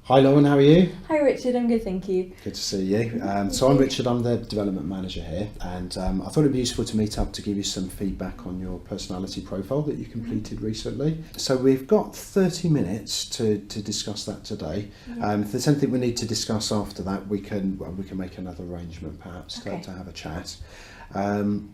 Hi Lauren, how are you? Hi Richard, I'm good, thank you. Good to see you. So I'm Richard, I'm the development manager here, and I thought it'd be useful to meet up to give you some feedback on your personality profile that you completed recently. So we've got 30 minutes to discuss that today. If there's anything we need to discuss after that, we can make another arrangement perhaps to have a chat.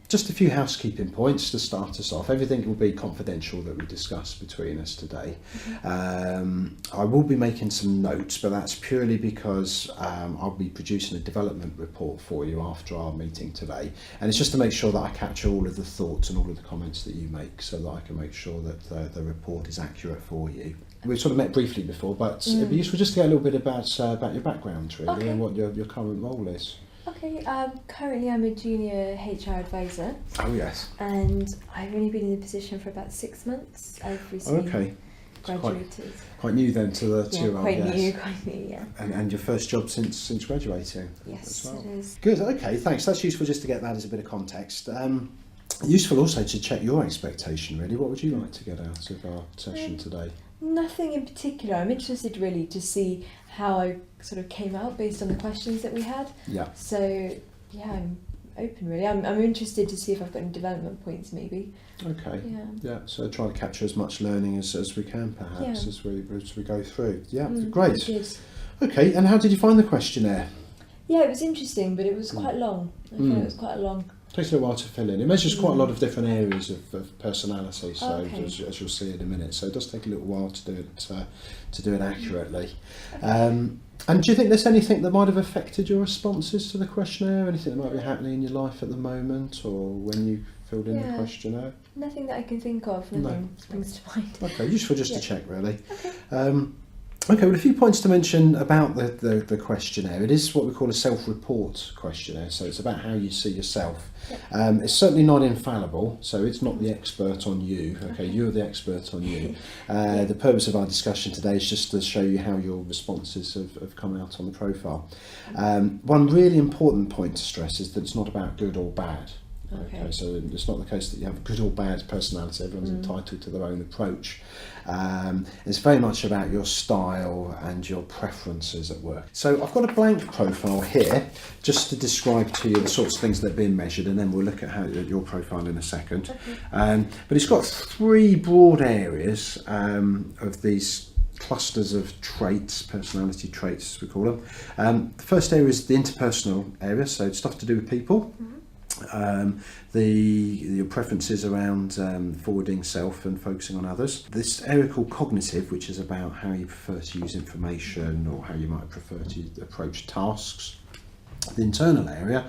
Just a few housekeeping points to start us off. Everything will be confidential that we discuss between us today. I will be making some notes, but that's purely because I'll be producing a development report for you after our meeting today, and it's just to make sure that I capture all of the thoughts and all of the comments that you make, so that I can make sure that the report is accurate for you. We've sort of met briefly before, but it'd be useful just to get a little bit about your background really, and what your current role is. Okay, currently I'm a junior HR advisor. Oh yes. And I've only been in the position for about 6 months. I've recently graduated. Quite new then to the yeah, quite new, yeah. And your first job since graduating? Yes, as well. it is. Good, okay, thanks. That's useful just to get that as a bit of context. Useful also to check your expectation really. What would you like to get out of our session today? Nothing in particular. I'm interested really to see how I sort of came out based on the questions that we had. Yeah. So yeah, I'm open really. I'm interested to see if I've got any development points maybe. Okay. Yeah. So try to capture as much learning as we can perhaps as we go through. Yeah, great. Good. Okay, and how did you find the questionnaire? Yeah, it was interesting, but it was quite long. I found it was quite a long. Takes a little while to fill in. It measures quite a lot of different areas of personality, so as you'll see in a minute. So it does take a little while to do it accurately. And do you think there's anything that might have affected your responses to the questionnaire? Anything that might be happening in your life at the moment, or when you filled in the questionnaire? Nothing that I can think of. Nothing springs to mind. Okay, useful just to check really. Okay, well, a few points to mention about the questionnaire. It is what we call a self-report questionnaire, so it's about how you see yourself. It's certainly not infallible, so it's not the expert on you. Okay, you're the expert on you. The purpose of our discussion today is just to show you how your responses have come out on the profile. One really important point to stress is that it's not about good or bad. Okay, so it's not the case that you have good or bad personality. Everyone's entitled to their own approach. It's very much about your style and your preferences at work. So I've got a blank profile here just to describe to you the sorts of things that are being measured, and then we'll look at your profile in a second. But it's got three broad areas of these clusters of traits, personality traits as we call them. The first area is the interpersonal area, so it's stuff to do with people. Your preferences around forwarding self and focusing on others. This area called cognitive, which is about how you prefer to use information or how you might prefer to approach tasks. The internal area,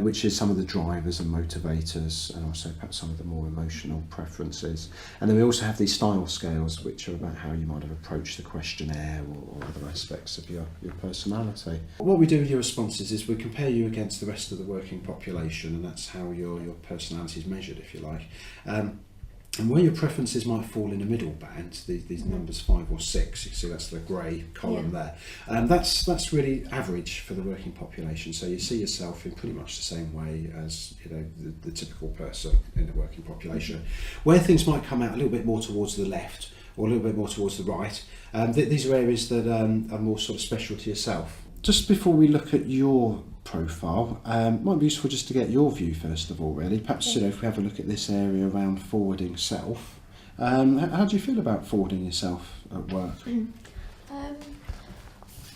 which is some of the drivers and motivators, and also perhaps some of the more emotional preferences. And then we also have these style scales, which are about how you might have approached the questionnaire or other aspects of your personality. What we do with your responses is we compare you against the rest of the working population, and that's how your personality is measured, if you like. And where your preferences might fall in a middle band, these numbers 5 or 6, you see that's the grey column there. That's really average for the working population. So you see yourself in pretty much the same way as the typical person in the working population. Where things might come out a little bit more towards the left or a little bit more towards the right, these are areas that are more sort of special to yourself. Just before we look at your profile, might be useful just to get your view first of all really. Perhaps if we have a look at this area around forwarding self, how do you feel about forwarding yourself at work?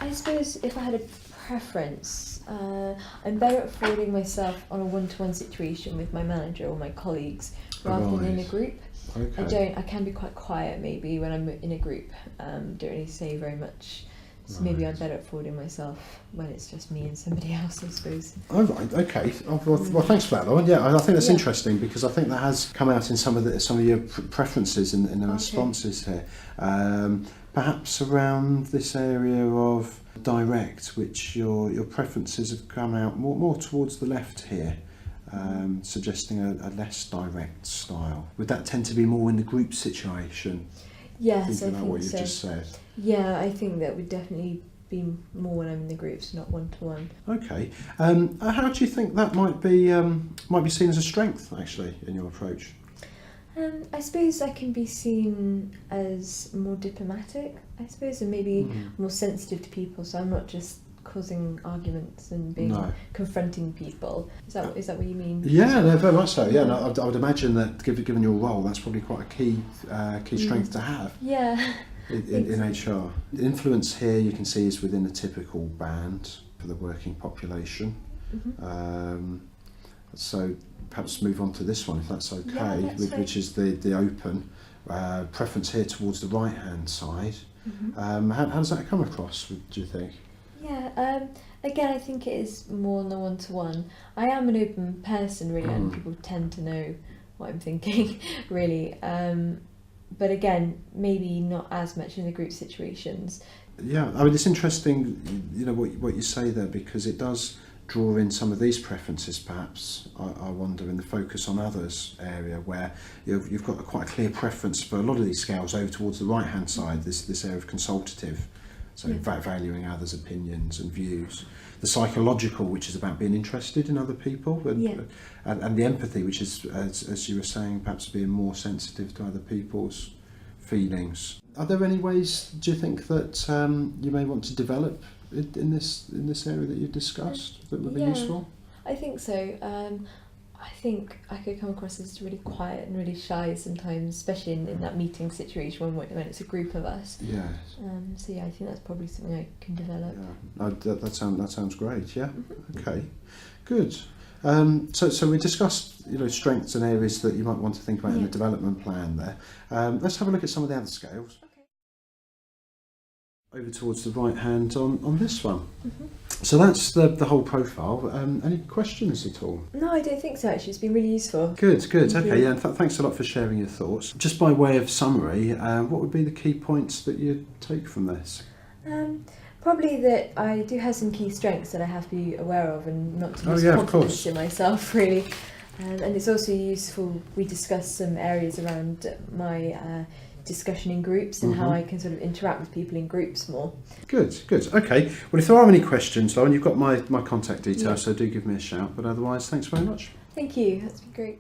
I suppose if I had a preference, I'm better at forwarding myself on a one-to-one situation with my manager or my colleagues rather than in a group. I can be quite quiet maybe when I'm in a group, don't really say very much. So maybe I'm better at forwarding myself when it's just me and somebody else, I suppose. Oh right, okay. Well, thanks for that, Lauren. Yeah, I think that's interesting because I think that has come out in some of your preferences in the responses here. Perhaps around this area of direct, which your preferences have come out more towards the left here. Suggesting a less direct style. Would that tend to be more in the group situation? Yes, I think what you've so. just said. Yeah, I think that would definitely be more when I'm in the groups, not one-to-one. Okay. How do you think that might be seen as a strength, actually, in your approach? I suppose I can be seen as more diplomatic, I suppose, and maybe more sensitive to people, so I'm not just causing arguments and confronting people. Is that what you mean? Yeah, no, very much so. Yeah, no, I would imagine that given your role, that's probably quite a key strength to have. Yeah. In HR. The influence here you can see is within a typical band for the working population. So perhaps move on to this one if that's okay, Yeah, which is the open preference here towards the right hand side. How does that come across, do you think? Yeah, again, I think it is more on the one-to-one. I am an open person, really, and people tend to know what I'm thinking, really. But again, maybe not as much in the group situations. Yeah, I mean, it's interesting, you know, what you say there, because it does draw in some of these preferences, perhaps, I wonder, in the focus on others area, where you've got quite a clear preference for a lot of these scales over towards the right-hand side, this area of consultative. So valuing others' opinions and views. The psychological, which is about being interested in other people, and the empathy, which is, as you were saying, perhaps being more sensitive to other people's feelings. Are there any ways, do you think, that you may want to develop in this area that you've discussed that would be useful? I think so. I think I could come across as really quiet and really shy sometimes, especially in that meeting situation when it's a group of us. Yes. So I think that's probably something I can develop. Yeah. That sounds great. Yeah. Okay. Good. So we discussed, strengths and areas that you might want to think about in the development plan there. Let's have a look at some of the other scales. Over towards the right hand on this one. So that's the whole profile. Any questions at all? No, I don't think so, actually. It's been really useful. Good. Okay, yeah, thanks a lot for sharing your thoughts. Just by way of summary, what would be the key points that you'd take from this? Probably that I do have some key strengths that I have to be aware of and not to lose of confidence course. in myself, really. And it's also useful, we discussed some areas around my discussion in groups and how I can sort of interact with people in groups more. Good. Okay. Well, if there are any questions, Lauren, you've got my contact details, so do give me a shout. But otherwise, thanks very much. Thank you. That's been great.